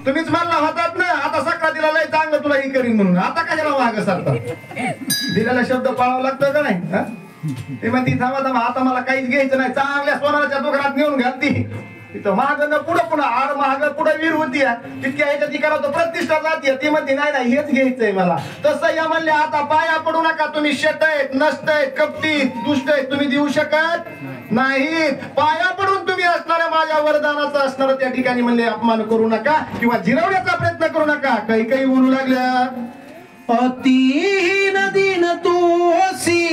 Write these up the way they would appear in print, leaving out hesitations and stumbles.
तुम्हीच म्हणला होतात ना आता सक्रातीला लय चांगलं तुला हे करीन म्हणून, आता कशाला मागं सरता? दिलेला शब्द पाळावा लागतो का नाही? हा? ते म्हणती थांबा थांबा आता मला काहीच घ्यायचं नाही, चांगल्या सोनाराच्या दुकानात नेऊन घालती तिथं महाग पुढं पुन्हा आड महाग पुढे वीर होती तितक्या ह्याच्यात ती करावं प्रतिष्ठा जाते. ती म्हणते नाही नाही हेच घ्यायचंय मला. तसं या म्हणले आता पाया पडू नका, तुम्ही शट आहेत नष्ट आहेत कपटी दुष्ट आहेत, तुम्ही देऊ शकत नाही. पाया पडून तुम्ही असणाऱ्या माझ्या वरदानाचा असणार त्या ठिकाणी म्हणले अपमान करू नका किंवा जिरवण्याचा प्रयत्न करू नका. काही काही बोलू लागल्या अति नदीन तोसी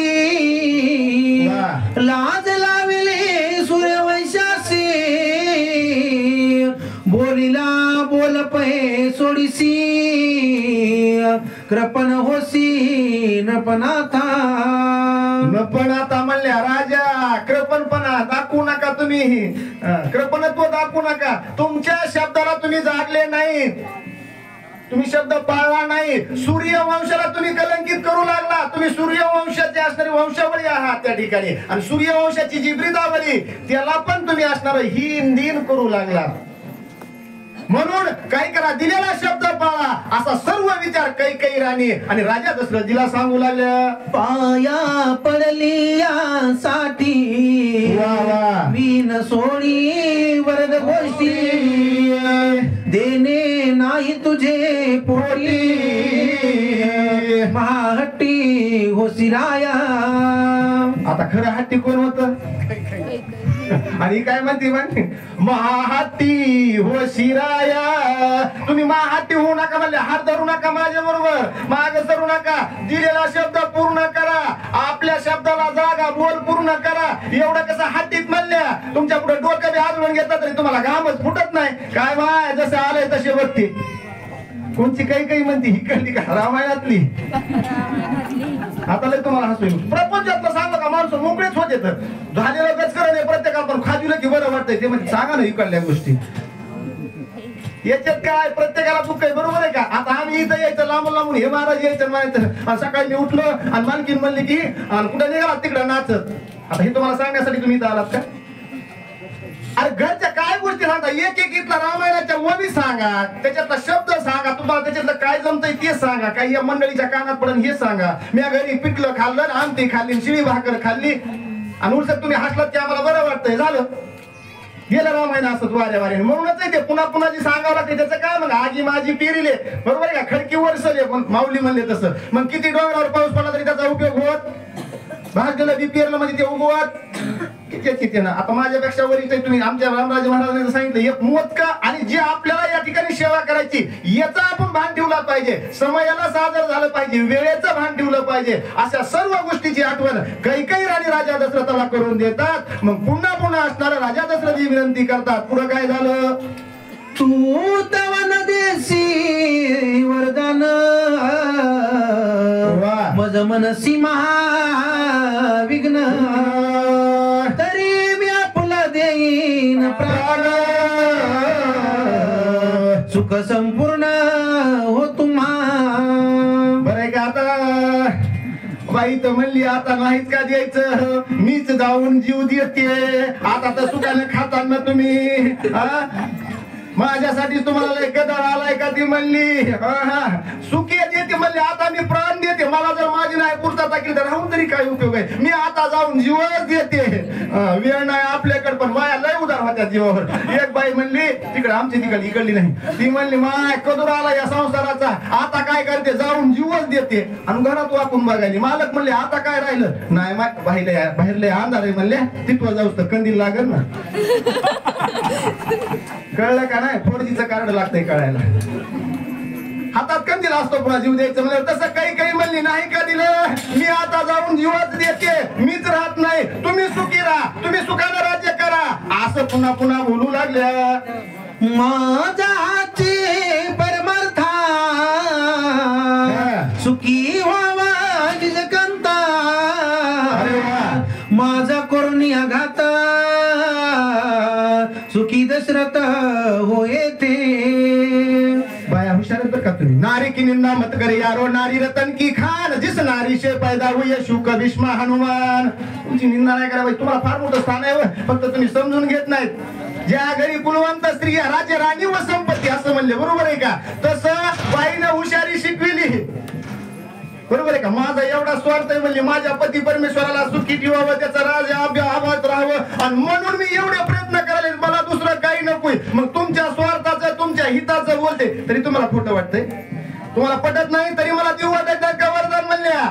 लाज लाविले सूर्यवंशासी बोलिला बोल पहे सोडीसी कृपण होसी नपनाथा. नपनाथा म्हणल्या राजा कृपणपणा दाखवू नका, तुम्ही कृपणत्व दाखवू नका. तुमच्या शब्दाला तुम्ही जागले नाही, तुम्ही शब्द पाळला नाही. सूर्यवंशाला तुम्ही कलंकित करू लागला. तुम्ही सूर्यवंशाचे असणारी वंशावळी आहात त्या ठिकाणी, आणि सूर्यवंशाची जी ब्रीदावली त्याला पण तुम्ही असणार हीन दीन करू लागला. म्हणून काय करा, दिलेला शब्द पाळा असा सर्व विचार कैकेयी राणी आणि राजा दशरथजीला सांगू लागल्या. पाया पडली यासाठी वीन सोडी वरद गोष्टी देणे नाही तुझे पोटी महाहट्टी होशिराया. आता खरं हट्टी कोण होत? आणि काय म्हणते महाहट्टी हो शिराया. तुम्ही महाहट्टी होऊ नका म्हणले, हात धरू नका माझ्या बरोबर, माग सरू नका. दिलेला शब्द पूर्ण करा, आपल्या शब्दाला जागा बोल पूर्ण करा. एवढं कसं हट्टीत म्हणल्या, तुमच्या पुढे डोकं बी आजवून घेतलं तरी तुम्हाला घामच फुटत नाही. काय माय जसे आलंय तसे बघते. कोणची काही म्हणती इकडली का रामायणातली? आता लय तुम्हाला हसू प्रपंचातलं सांगा का माणसं मोकळेच होते. तर झालेलं गचकरण आहे प्रत्येकाला, पण खाजूला की बरं वाटतंय ते म्हणजे सांगा ना इकडल्या गोष्टी. याच्यात काय प्रत्येकाला दुःख आहे, बरोबर आहे का? आता आम्ही इथं यायचं लांबून लांबून, हे महाराज यायचं म्हणायचं, आणि सकाळी मी उठलो आणि मालकीन म्हणली की कुठे निघाला तिकडं नाचत. आता हे तुम्हाला सांगण्यासाठी तुम्ही इथं आलात का? अरे घरच्या काय गोष्टी सांगता, एक एक इथला रामायणाच्या ओवी सांगा, त्याच्यातला शब्द सांगा, तुम्हाला त्याच्यातलं काय जमतंय ते सांगा. काही या मंडळीच्या कानात पडन हे सांगा. मी घरी पिठलं खाल्लं, आमटी खाल्ली, शिळी भाकर खाल्ली, आणि उलट तुम्ही हसलात की आम्हाला बरं वाटतंय, झालं गेलं रामायण असंच वाऱ्या वाऱ्याने. म्हणूनच आहे ते पुन्हा पुन्हा जी सांगावं लागते त्याचं काय मग आजी माझी पेरिले, बरोबर आहे का? खडकी वरसले पण माऊली म्हणले तसं. मग किती डोंगरावर पाऊस पडला तरी त्याचा उपयोग होत, भाजलेलं बी पेरलं म्हणजे ते उगवत किती ना. आता माझ्यापेक्षा वरिष्ठ तुम्ही आमच्या रामराजे महाराजांनी सांगितलं एक मोदका, आणि जे आपल्याला या ठिकाणी सेवा करायची याचा आपण भान ठेवला पाहिजे, समयाला सादर झालं पाहिजे, वेळेचं भान ठेवलं पाहिजे. अशा सर्व गोष्टीची आठवण कैकेयी राणी राजा दशरथाला करून देतात. मग पुन्हा पुन्हा असणारा राजा दशरथी विनंती करतात. पुढे काय झालं? तू तवन देसी वरदान मज मनसी महाविघ्न तरी मी आपला देईन प्राण सुख संपूर्ण हो तुम्हा. बरं का? आता बाई तर म्हणली आता नाहीच का द्यायचं, मीच जाऊन जीव देते. आता तर सुखाने खाताना तुम्ही माझ्यासाठी तुम्हाला लय गदर आलाय का? ती म्हणली सुखी देते म्हणली, आता मी प्राण देते. मला जर माझी नाही पूर्तता केली तर राहून तरी काय उपयोग आहे? मी आता जाऊन जीवच देते. वेळ नाही आपल्याकडे, पण माया लय उदार होत्या जीवावर. एक बाई म्हणली तिकडे आमची तिकडे इकडली नाही, ती म्हणली माय कदूर आला या संसाराचा, आता काय करते? जाऊन जीवच देते. आणि घरात वाकून बघायली. मालक म्हणले आता काय राहिलं? नाही माय बाहेरले अंधार आहे म्हणले, तिथं जाऊस तर कंदील लागल ना. कळलं का नाही? फोडजीचं कार्ड लागतंय कळायला. हातात कंदील असतो पुन्हा जीव द्यायचं म्हणजे. तसं काही म्हणली नाही का दिलं, मी आता जाऊन जीवच देते, मीच राहत नाही, तुम्ही सुखी राहा, तुम्ही सुखाने राज्य करा, असं पुन्हा पुन्हा बोलू लागल्या. माझा हाती परमार्था सुखी व्हावा निजकंता माझा करुणी आघात सुखी दशरथ होये ते. बाया हुशार बरं का तुम्ही. नारी की निंदा मत करे यारो, नारी रतन की खान, जिस नारी से पैदा हुई शुक भीष्म हनुमान. तुमची निंदा नाही करा, तुम्हाला फार मोठं स्थान आहे, फक्त तुम्ही समजून घेत नाहीत. ज्या घरी कुलवंत स्त्री राज्य राणी व संपत्ती असं म्हणले, बरोबर आहे का? तसं बाईनं हुशारी शिकविली, बरोबर आहे का? माझा एवढा स्वार्थ आहे म्हणजे माझ्या पती परमेश्वराला सुखी ठेवावं, त्याचा राज आबाद राहावं, आणि म्हणून मी एवढे प्रयत्न करायले, मला दुसरं काही नकोय. मग तुमच्या स्वार्थाचं तुमच्या हिताचं बोलते तरी तुम्हाला खोटं वाटतंय, तुम्हाला पटत नाही तरी मला देऊ वाटत नाही का वरदान म्हणल्या?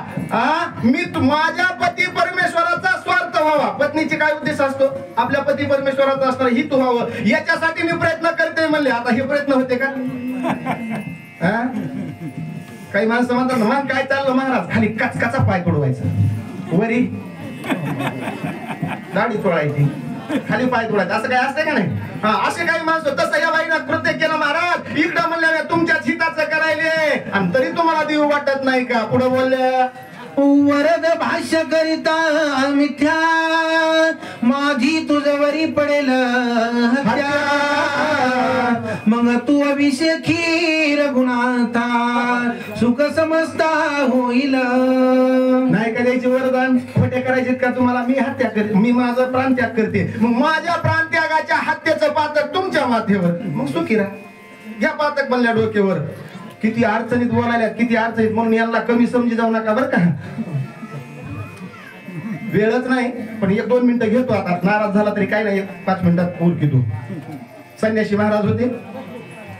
मी माझ्या पती परमेश्वराचा स्वार्थ व्हावा. पत्नीचे काय उद्देश असतो? आपल्या पती परमेश्वराचा असणार हित व्हावं, याच्यासाठी मी प्रयत्न करते म्हणले. आता हे प्रयत्न होते का? काही माणसं म्हणतात ना, मग काय चाललं महाराज? खाली कचकाचा पाय तोडवायचं, वरी दाढी तोडायची, खाली पाय तोडायचं, असं काय असतंय का नाही? असे काही माणसं. तसं या बाईनं कृत्य केलं महाराज. इकडं म्हणल्या तुमच्याच हिताचं करायले आणि तरी तुम्हाला देऊ वाटत नाही का? पुढे बोलल्या वरद भाष्य करिता मिथ्या, माझी तुझवरी पडेल हत्या. मग तू अभिषेकी रघुनाथा, सुख समजता होईल. नाही का द्यायचे वरदान? खोटे करायचे का तुम्हाला? मी हत्या करते, मी माझा प्राणत्याग करते. मग माझ्या प्राणत्यागाच्या हत्येचं पातक तुमच्या माथेवर, मग सुखी राहा. घ्या पातक बनल्या डोक्यावर. किती अडचणीत बोलायला, किती अडचणीत, म्हणून यांना कमी समजी जाऊ नका बरं का. वेळच नाही, पण 1-2 मिनिटं घेतो. आता नाराज झाला तरी काय नाही, 5 मिनिटात ओळखी. संन्यासी महाराज होते,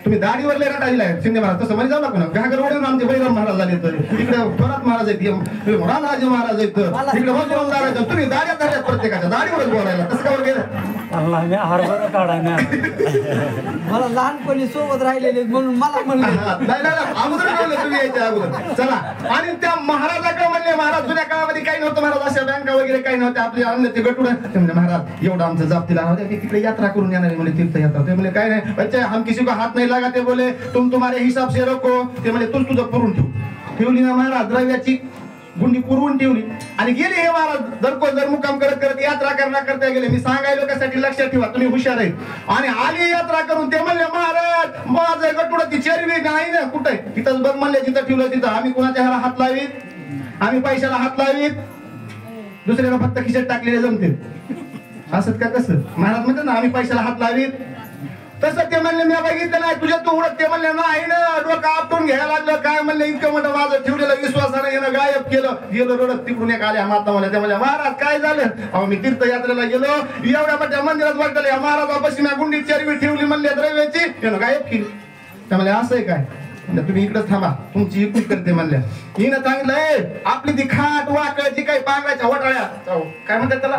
तुम्ही दाढीवर लय रटा दिलाय शिंदे महाराज, तसं म्हणजे जाऊ नका ना. घागर ओढून आमचे बैराम महाराज झाले, तर इकडे थोरात महाराज आहेत, रामराजे महाराज आहेत, इकडे मजूर दाढा. तुम्ही दाढ्या धरल्या प्रत्येकाच्या, दाढीवरच बोलायला. तसं का गेलं? मला लहानपणी सोबत राहिलेले म्हणून मला म्हणलं अगोदर बोलले तुम्ही यायच्या अगोदर. चला, आणि त्या महाराजा काय म्हणले? महाराज जुन्या काळामध्ये काही नव्हतं महाराज, अशा बँका वगैरे काही नव्हत्या, आपले आणले ते गटुड. ते म्हणजे महाराज एवढं आमचं जापतीला होत्या, की तिकडे यात्रा करून येणार म्हणजे तीर्थयात्रा. ते म्हणजे काय नाही बच्चे, हम किसी को हात नाही लागा. ते बोले तुम तुम्हारे हिसाब से रखो. ते म्हणजे तूच तुझं पुरून ठेवली ना महाराज. द्रव्याची गुंडी पुरवून ठेवली आणि गेले हे महाराज. दर मुक्काम करत करत यात्रा करता गेले. मी सांगायलो कशासाठी? लक्षात ठेवा, तुम्ही हुशार आहे. आणि आली यात्रा करून. ते म्हणले महाराज माझं गटुड ती चरवी नाही ना, कुठे? तिथंच बघ म्हणले, जिथं ठेवलं तिथं. आम्ही कुणाच्या ह्याला हात लावीत? आम्ही पैशाला हात लावीत? दुसऱ्याला फक्त खिशात टाकलेले जमते असत का? कसं महाराज म्हणतात ना, आम्ही पैशाला हात लावीत. तसं ते म्हणले मी बघितलं नाही तुझ्या, तू उडत. ते म्हणले नाही ना, डोकं आपटून घ्यायला लागलं. काय म्हणले? इतकं मोठं माझं ठेवलेलं विश्वासानं येणं गायब केलं. गेलो रडत तिकडून एक आल्या माता म्हणल्या. त्या म्हणल्या महाराज काय झालं? अहो मी तीर्थयात्रेला गेलो, एवढ्या मोठ्या मंदिरात वाटलं या महाराजापाशी मी गुंडी चरवी ठेवली म्हणले द्रव्याची, त्यानं गायब केली. त्या म्हणल्या असं आहे काय? तुम्ही इकडेच थांबा, तुमची इकून करते म्हणल्या. हिनं सांगितलंय आपली ती खाट वाकळची काही पांगराच्या वटाळ्या काय म्हणतात त्याला,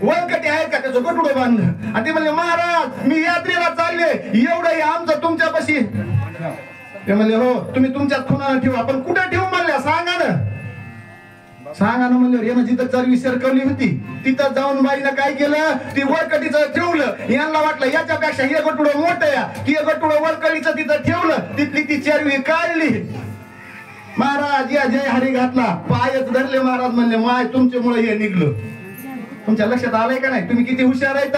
वळकटी आहेत का, त्याचं गटुडं बांधलं. आणि ते म्हणले महाराज मी यात्रेला चालले, एवढं आमचं तुमच्यापाशी. ते म्हणले हो तुम्ही तुमच्यात खुणाला ठेवा, पण कुठे ठेवू म्हणल्या? सांगा ना, सांगा ना म्हणलं. यानं जिथं चरवी सरकवली होती तिथं जाऊन बाईनं काय केलं? ती वरकटीचं ठेवलं. यांना वाटलं याच्यापेक्षा हे गटुडं मोठं या, की हे गटुडं वरकटीचं तिथं ठेवलं. तिथली ती चरवी काढली. महाराज या जय हरी घातला, पायच धरले. महाराज म्हणले माय तुमच्यामुळे हे निघलं. तुमच्या लक्षात आलंय का नाही? तुम्ही किती हुशार आहेत.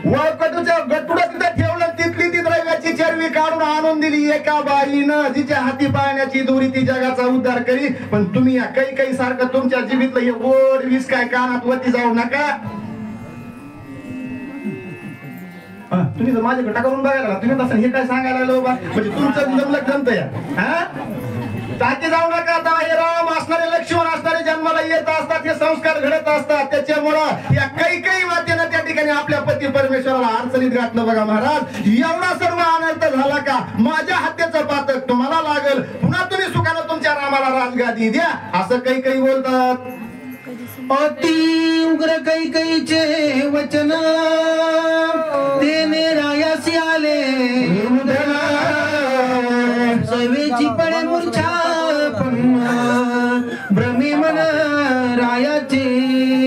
वळकटूचं गटुडं तिथं ठेवलं, तिथली ती द्रव्याची चरवी काढून आणून दिली एका बाईनं, जिच्या हाती पाण्याची दोरी ती जगाचा उद्धार करी. पण तुम्ही या काही सारखं तुमच्या जीवितलं हे गोड वीस काय कानात वरती जाऊ नका. तुम्ही जर माझ्याकडे करून बघायला तुम्ही तसं हे काय सांगायला लागलो बा, म्हणजे तुमचं जमलं जमत या. टाकी जाऊ नका. आता हे राम असणारे लक्ष्मण असणारे जन्माला येत असतात, हे संस्कार घडत असतात. त्याच्यामुळं या काही वाटेनं त्या ठिकाणी आपल्या पती परमेश्वराला अडचणीत घातलं. बघा महाराज एवढा सर्व अनर्थ झाला का? माझ्या हत्येचं पातक तुम्हाला लागल, पुन्हा तुम्ही सुखानं तुमच्या रामाला राजगादी द्या, असं काही बोलतात. अति उग्र कैकईचे वचन तेने रायासी आले, सवेची पडे मूर्छा भ्रमे मन रायाचे.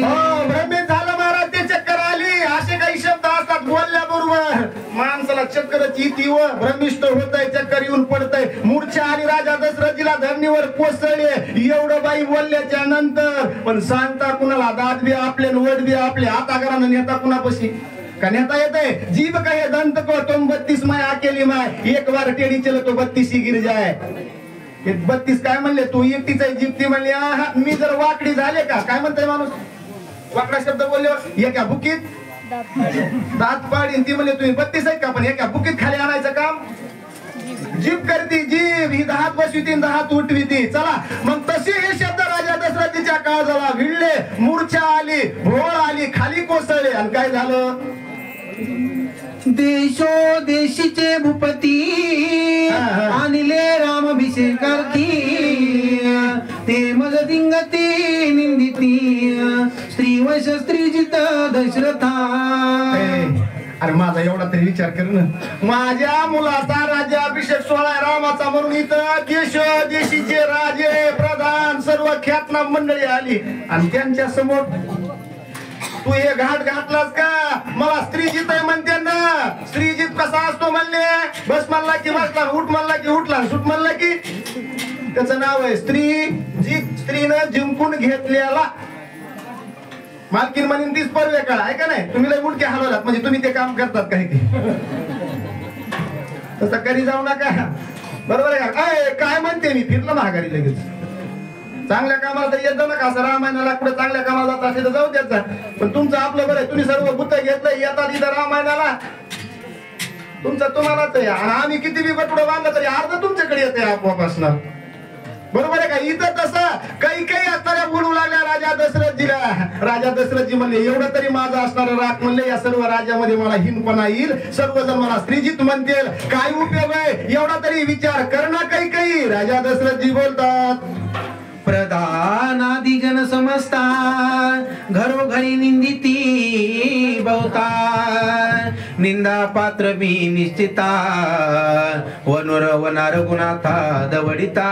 भ्रमित झालं महाराज, ते चक्कर आली. असे काही शब्द असतात बोलल्याबरोबर माणसाला चक्करच येते व भ्रमिष्ट होतय, चक्कर येऊन पडतय. मूर्छा आणि राजा दशरथीला धरणीवर कोसळले. एवढं बाई बोलल्याच्या नंतर पण सांगता कुणाला? दात बी आपले वड बी आपले. आता घरानं नेता कुणापाशी का नेता येते? जीव कहे दंत को तुम 32 माय अकेली माय, एक बार टेढ़ी चलो तो 32 गिर जाए. 32 काय म्हणले? तू एकटीच आहे जीभ. ती म्हणली मी जर वाकडी झाले का? काय म्हणताय माणूस? वाकडा शब्द बोलल्यावर एका बुकीत दात पाडीन ती म्हणजे तुम्ही 32 आहेत का पण एका बुकीत खाली आणायचं काम जीभ करती जीभ ही 10 बसविती 10 उठविती चला मग तसे हे शब्द राजा दशरथीच्या काळ झाला भिडले मूर्छा आली भोळ आली खाली कोसळले आणि काय झालं देशो देशीचे भूपती आणले रामाभिषेकार्थी ते मग दिंगती निंदिती स्त्रीवश स्त्रीजित दशरथा अरे माझा एवढा तरी विचार कर ना माझ्या मुलाचा राज्याभिषेक सोहळा रामाचा म्हणून इथं देश देशीचे राजे प्रधान सर्व ख्यातनाम मंडळी आली आणि त्यांच्या समोर तू हे घाट घातलास का मला स्त्रीजित आहे म्हणते ना स्त्रीजित कसा असतो म्हणले बस म्हणला की बसला उठ म्हणला की उठला सुट म्हणला की त्याचं नाव आहे स्त्रीजित स्त्रीनं जिंकून घेतलेला मालकीन म्हणून तीच परवे काळ आहे का नाही तुम्ही लय मुडके हलवलात म्हणजे तुम्ही ते काम करतात काही की तसं करी जाऊ नका बरोबर आहे का काय म्हणते मी फिरलं महागारी लगेच चांगल्या कामाला तर येत जाऊ नका असं रामायणाला कुठे चांगल्या कामाला जात असेल तर जाऊ द्यायचा पण तुमचं आपलं बरं आहे तुम्ही सर्व बुद्ध घेतलं येतात इथं रामायणाला तुमचं तुम्हालाच आहे आणि आम्ही किती बी बटुडं बांधलं तरी अर्ध तुमच्याकडे येते आपोआप असणार बरोबर आहे का इथं तसं काही काही असणाऱ्या बोलू लागल्या राजा दशरथजीला राजा दशरथजी म्हणले एवढं तरी माझं असणारं राग म्हणले या सर्व राज्यामध्ये मला हिनपणा येईल सर्वजण मला स्त्रीजित म्हणतील काय उपयोग आहे एवढा तरी विचार कर ना काही काही राजा दशरथजी बोलतात प्रधानादि जन समजता घरोघरी निंदिती बहुता निंदा पात्र मी निश्चिता वनोर वनार गुणाथा दवडिता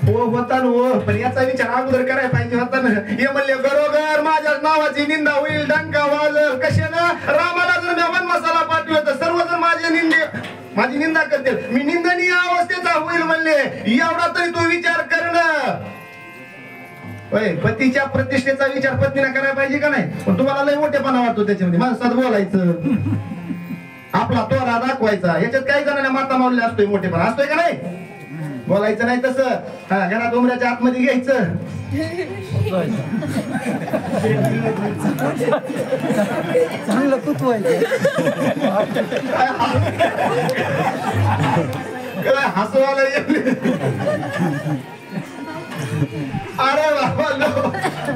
हो होता हो पण याचा विचार अगोदर करायला पाहिजे होता ना हे म्हणले घरोघर माझ्या नावाची निंदा होईल डंका वाजल कशानं रामाला जर मी वन मसाला पाठवला तर सर्वजण माझी निंदा करतील मी निंदनीय अवस्थेचा होईल म्हणले एवढा तरी तू विचार करणं पतीच्या प्रतिष्ठेचा विचार पत्नीला करायला पाहिजे का नाही पण तुम्हाला लय मोठेपणा वाटतो त्याच्यामध्ये माणसात बोलायचं आपला तोरा दाखवायचा याच्यात काही जणांना माता मारले असतोय मोठेपणा असतोय का नाही बोलायचं नाही तसं घरात उमऱ्याच्या आतमध्ये घ्यायचं चांगलं कुतवायचं हसवायला अरे बाबा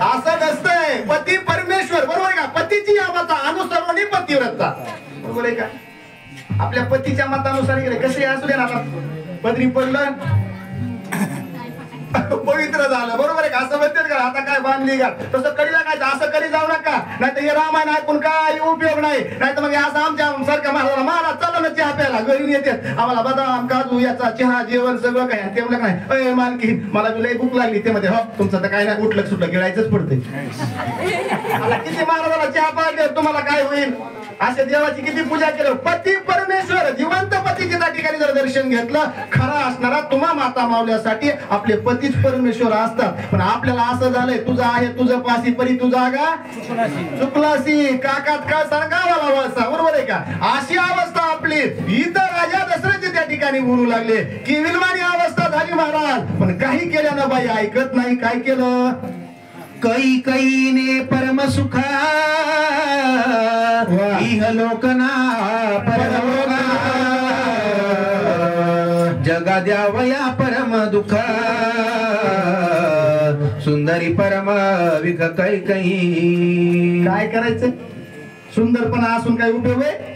असं नसतंय पती परमेश्वर बरोबर आहे का पतीची मता अनुसरणी पतिव्रता बरोबर आहे का आपल्या पतीच्या मतानुसार गेले कसे असू दे ना आता पदरी पडलं पवित्र झालं बरोबर आहे का असं म्हणतात का आता काय बांधली का तसं करी लागायचं असं करी जाऊ नका नाही तर हे रामायण ऐकून काय उपयोग नाही नाही तर मग असं आमच्या सारख्या महाराजाला महाराज चला ना चहा प्यायला घरी येते आम्हाला बदाम काजू याचा चहा जेवण सगळं काय ते म्हणलं नाही अय मालकी मला लई भूक लागली ते मध्ये हो तुमचं तर काय नाही उठलं सुटलं गिळायचंच पडते आता किती महाराजाला चहा पाहिजे तुम्हाला काय होईल असे देवाची किती पूजा केलं पती परमेश्वर जिवंत पतीचे त्या ठिकाणी जर दर्शन घेतलं खरा असणारा तुम्हा माता मावल्यासाठी आपले पतीच परमेश्वर असतात पण आपल्याला असं झालंय तुझं आहे तुझं पासी परी तुझा गा चुकलासी काकात का गावाला वळसा बरोबर आहे का अशी अवस्था आपली इथं राजा दशरथजी त्या ठिकाणी बोलू लागले की विलवाणी अवस्था झाली महाराज पण काही केल्यानं बाई ऐकत नाही काय केलं कैकईने परम सुखा इहलोकना परलोका जगा द्यावया परम दुःख सुंदरी परम विख कैकई काय करायचं सुंदरपणा असून काय उपयोग आहे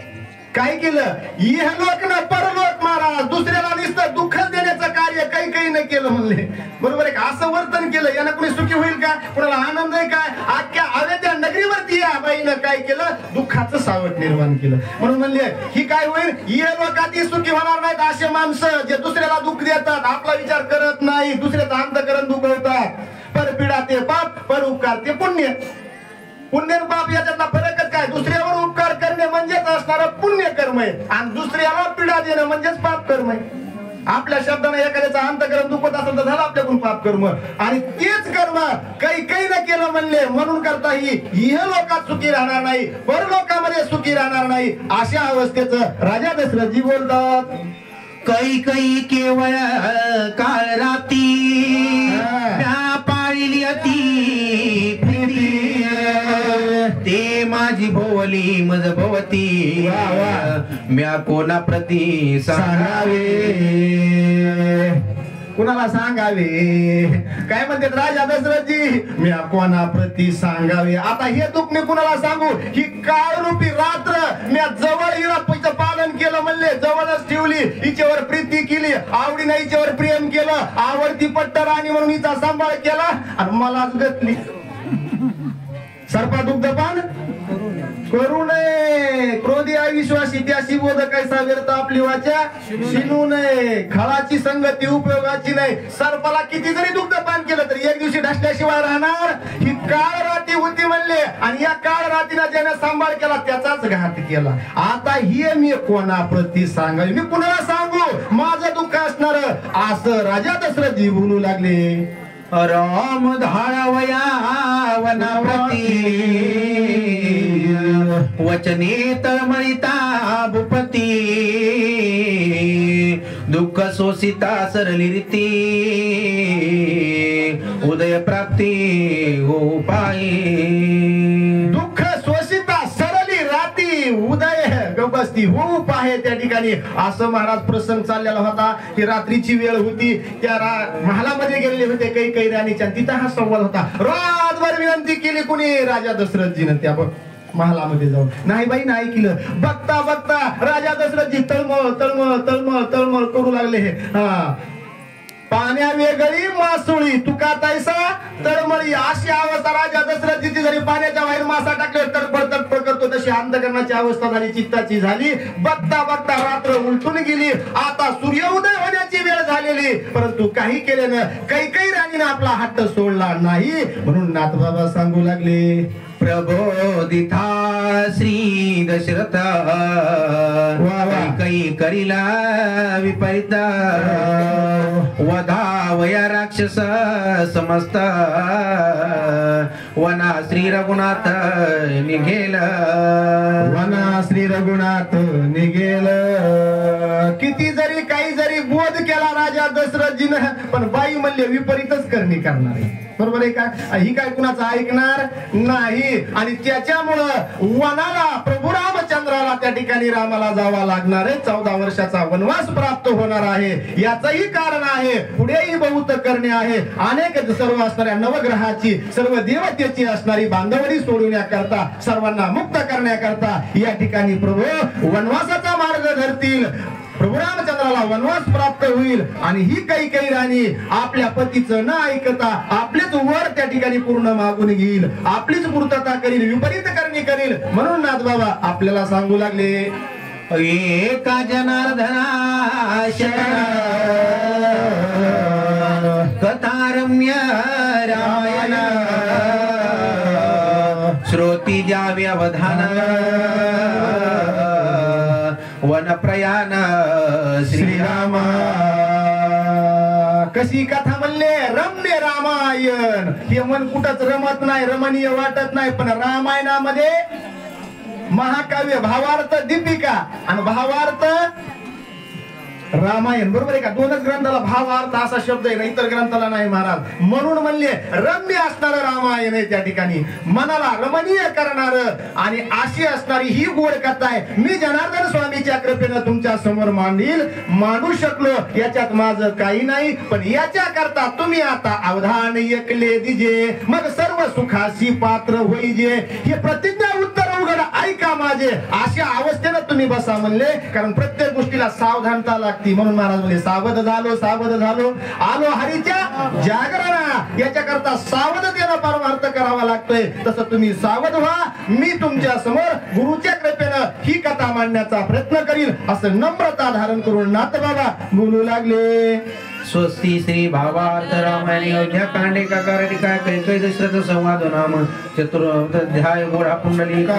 काय केलं इहलोक ना परलोक महाराज दुसऱ्याला नुसतं दुःख देण्याचं कार्य काही काही न केलं म्हणले बरोबर आहे का असं वर्तन केलं यानं कोणी सुखी होईल का कोणाला आनंद आहे काय अख्ख्या अवैध्या नगरीवरती या बाईनं काय केलं दुःखाचं सावट निर्माण केलं म्हणून म्हणले ही काय होईल इहलोकातही सुखी होणार नाहीत असे माणसं जे दुसऱ्याला दुःख देतात आपला विचार करत नाही दुसऱ्याचा अंतकरण दुखवतात परपीडा ते पाप पर उपकार ते पुण्य पुण्य पाप याच्यातला फरकच काय दुसऱ्यावर उपकार करणे म्हणजेच असणारं पुण्य कर्म आहे आणि दुसऱ्याला पीडा देणं म्हणजेच पाप कर्म आहे आपल्या शब्दाने एखाद्याचा अंतकरण दुखत असेल तर झालं आपल्याकडून पाप कर्म आणि तेच कर्म काही काही न केलं म्हणले म्हणून करता इह लोकात सुखी राहणार नाही परलोकामध्ये सुखी राहणार नाही अशा अवस्थेचं राजा दशरथजी बोलतात कैकई केवळ काळ राती पाळली अति ते माझे माझी भोवली मज भवती वा, वा. म्या कोणा प्रती सांगावे. कुणाला सांगावे काय म्हणतात राजा दशरथजी, मी कोणा प्रती सांगावे. आता हे दुःख मी कुणाला सांगू. ही काळरूपी रात्र मी जवळ हिरापीचं पालन केलं म्हणले, जवळच ठेवली, हिच्यावर प्रीती केली, आवडीनं हिच्यावर प्रेम केलं, आवडती पट्ट राणी म्हणून हिचा सांभाळ केला आणि मलाच गतली. सर्पा दुग्धपान करू नये, क्रोधी अविश्वासी त्याशी बोध कैसा व्यर्थ आपली वाचा शिनू नये. खळाची संगती उपयोगाची नाही. सर्पाला किती जरी दुग्धपान केलं तरी एक दिवशी ढसल्याशिवाय राहणार. ही काळ राती होती म्हणले आणि या काळ रातीला ज्याने सांभाळ केला त्याचाच घात केला. आता हे मी कोणाप्रती सांगावे, मी कुणाला सांगू माझं दुःख असणार असं राजा दशरथजी बोलू लागले. राम धाळवया वनाप्रती वचने तळमळिता भूपती दुःख सोसिता सरली रीती उदय प्राप्ती हो पायी. दुःख शोषिता सरली राती उदय गपस्ती हो पाहे त्या ठिकाणी असं महाराज प्रसंग चाललेला होता. ही रात्रीची वेळ होती, त्या महालामध्ये गेलेले होते काही राणीच्या, तिथं हा संवाद होता. रातभर विनंती केली कुणी राजा दशरथजीनं त्या महालामध्ये जाऊन, नाही बाई नाही केलं. बघता बघता राजा दशरथजी तळमळ तळमळ तळमळ तळमळ करू लागले. पाण्या वेगळी मासुळी तुका तैसा तळमळी अशी अवस्था राजा दशरथजीची जरी पाण्याच्या बाहेर मासा टाकल्यावर तडफड तडफड करतो तशी अंधकरणाची अवस्था झाली, चित्ताची झाली. बघता बघता रात्र उलटून गेली. आता सूर्योदय होण्याची वेळ झालेली, परंतु काही केल्यानं काही राणीने आपला हट्ट सोडला नाही. म्हणून नाथबाबा सांगू लागले. प्रबोधिता श्री दशरथ काही करिला विपरीता वधावया राक्षस समस्त वना श्री रघुनाथ निघेल. वना श्री रघुनाथ निघेल. किती जरी काही जरी बोध केला राजा दशरथजीनं, पण बाई म्हणले विपरीतच करणी करणार आहे. बरोबर आहे का. ही काय कुणाचं ऐकणार नाही. आणि त्याच्यामुळं वनाला प्रभू रामचंद्राला त्या ठिकाणी रामाला जावा लागणार आहे. 14 वर्षाचा वनवास प्राप्त होणार आहे. याचंही कारण आहे, पुढेही बहुत करणे आहे. अनेक सर्व असणाऱ्या नवग्रहाची सर्व देवतेची असणारी बांधवडी सोडवण्याकरता, सर्वांना मुक्त करण्याकरता या ठिकाणी प्रभू वनवासाचा मार्ग धरतील. प्रभू रामचंद्राला वनवास प्राप्त होईल आणि ही काही राणी आपल्या पतीचं न ऐकता आपलेच वर त्या ठिकाणी पूर्ण मागून घेईल, आपलीच पूर्तता करील, विपरीत करणी करील. म्हणून नाथबाबा आपल्याला सांगू लागले. एका जनार्दना कथारम्य रामायण श्रोती द्यावे अवधान वन प्रयाण श्रीराम. कशी कथा म्हणले, रम्य रामायण. हे मन कुठंच रमत नाही, रमणीय वाटत नाही, पण रामायणामध्ये महाकाव्य भावार्थ दीपिका आणि भावार्थ रामायण. बरोबर आहे का. दोनच ग्रंथाला भावार्थ असा शब्द आहे ना, इतर ग्रंथाला नाही महाराज. म्हणून म्हणले रम्य असणार रामायण आहे त्या ठिकाणी, मनाला रमणीय करणार आणि अशी असणारी ही गोड कथा आहे. मी जनार्दन स्वामीच्या कृपेनं तुमच्या समोर मांडू शकलो, याच्यात माझं काही नाही. पण याच्या करता तुम्ही आता अवधान ऐकले दिजे, मग सर्व सुखाशी पात्र होईजे. हे प्रतिज्ञा उत्तर उघड ऐका माझे. अशा अवस्थेनं तुम्ही बसा म्हणले, कारण प्रत्येक गोष्टीला सावधानता लागते. म्हणून महाराज म्हणले सावध झालो आलो हरीच्या जागरणा. याच्या करता सावधतेनं परमार्थ करावा लागतोय. तसं तुम्ही सावध व्हा. मी तुमच्या समोर गुरुच्या कृपेनं ही कथा मांडण्याचा प्रयत्न करील असं नम्रता धारण करून नाथबाबा बोलू लागले. स्वस्ती श्री भावार्थ रामायण अयोध्या कांडे का कारटिका कैकई दशरथ संवाद नाम चतुर्थ ध्याय गोढा पुंडलिक.